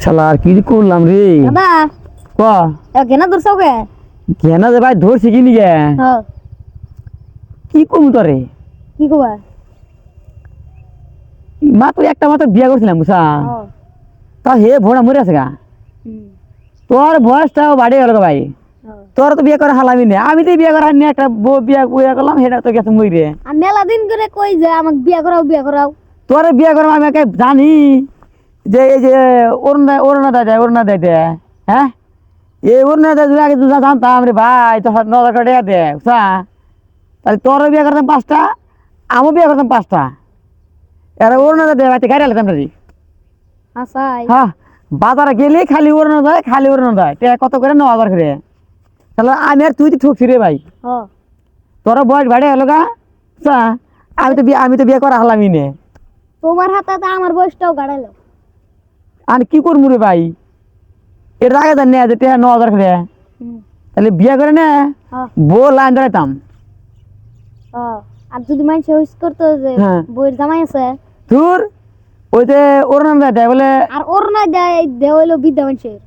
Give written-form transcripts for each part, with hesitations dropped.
শালা আর কি করলাম রে। দাদা ক কেনা ধরছাও কে? কেনা যে ভাই ধরছি কি নিগে হ্যাঁ কি কম তোরে কি কবা? মাত্র একটা মাত্র বিয়া করছিলাম বুঝা হ্যাঁ তা হে ভোড়া মরে আছে গা। তোর বয়সটাও বাড়ে গেল ভাই। তোর তো বিয়ে করা হালামি নেই, আমি তো বিয়ে করা নিয়ে একটা বিয়ে বিয়ে করলাম সেটা তো গেছে মরে। আর মেলা দিন করে কই যে আমাকে বিয়া করাও। তোর বিয়ে করবো আমি একে জানি যে এই যে অরুণা অরুণা দেয় অরুণা দেয় হ্যাঁ এই অরুণা দেয় যদি আগে তুই জানতাম রে ভাই তো 9,000 টাকা দে বুঝা। তাহলে তোর বিয়ে করতাম 5টা, আমিও বিয়ে করতাম 5টা। এরা অরুণা দেয় ভাই গাড়ি আলাম রে। আসাই হ্যাঁ বাজারে গেলে খালি অরুণা দেয় কত করে 9,000 করে। তাহলে আমি আর তুই তো ঠকছি রে ভাই। হ্যাঁ তোর বয়স বাড়ে গেল গা বুঝা। আমি তো বিয়ে করা হালামি নে। তোমার হাতে তো আমার বয়সটাও গাড়াইলো। আর কি করবো রে ভাই, এর আগে জানি যে 9,000 করে তাহলে বিয়ে করে নে হ্যাঁ বউ লাইন ধরাইতাম। হ্যাঁ আর যদি মানুষ উইস করতো যে হ্যাঁ। বইয়ের জামাই আছে তোর ওই যে অরুণা দেয় বলে আর ওর না দেয় দেয় হইলো বিদ্যা মানুষের।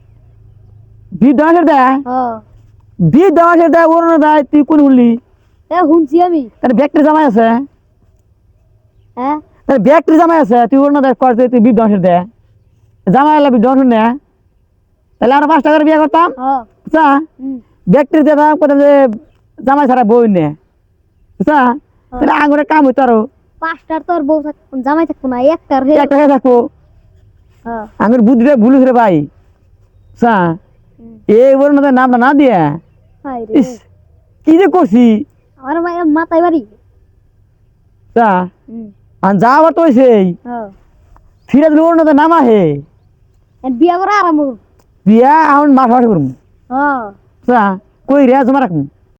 বৃদ্ধ মানুষের দেয়, হ্যাঁ বৃদ্ধ মানুষের দেয় অরুণা দেয়, তুই কোন উঠলি? এ শুনছি আমি। তাহলে ব্যক্তির জামাই আছে, হ্যাঁ তাহলে ব্যক্তির জামাই আছে, তুই অরুণা দেয় করতে তুই বৃদ্ধ মানুষের দেয় জামাই এলে বৃদ্ধ মানুষের নেয়। তাহলে আমরা 5 টাকার বিয়ে করতাম হ্যাঁ বুঝা। ব্যক্তির যে দাম করতাম যে জামাই ছাড়া বই নে বুঝা। তাহলে আঙুরের কাম হইতো আরো। 5টার তোর বউ জামাই থাকবো না একটার হে। একটা হয়ে থাকবো হ্যাঁ আঙুর বুদ্ধিটা ভুল হয়েছে রে ভাই বুঝা। এই অরুণা নামটা না দিয়ে হাই রে ইস কি যে করছি আমার মাথায় বাড়ি। বুঝা। আর যা আবার তো সেই হ্যাঁ ফিরে দিলে অরুণা নাম আহে বিয়া করা আরাম। বিয়া এখন মাস করবো হ্যাঁ বুঝা। কই রে জমা রাখবো।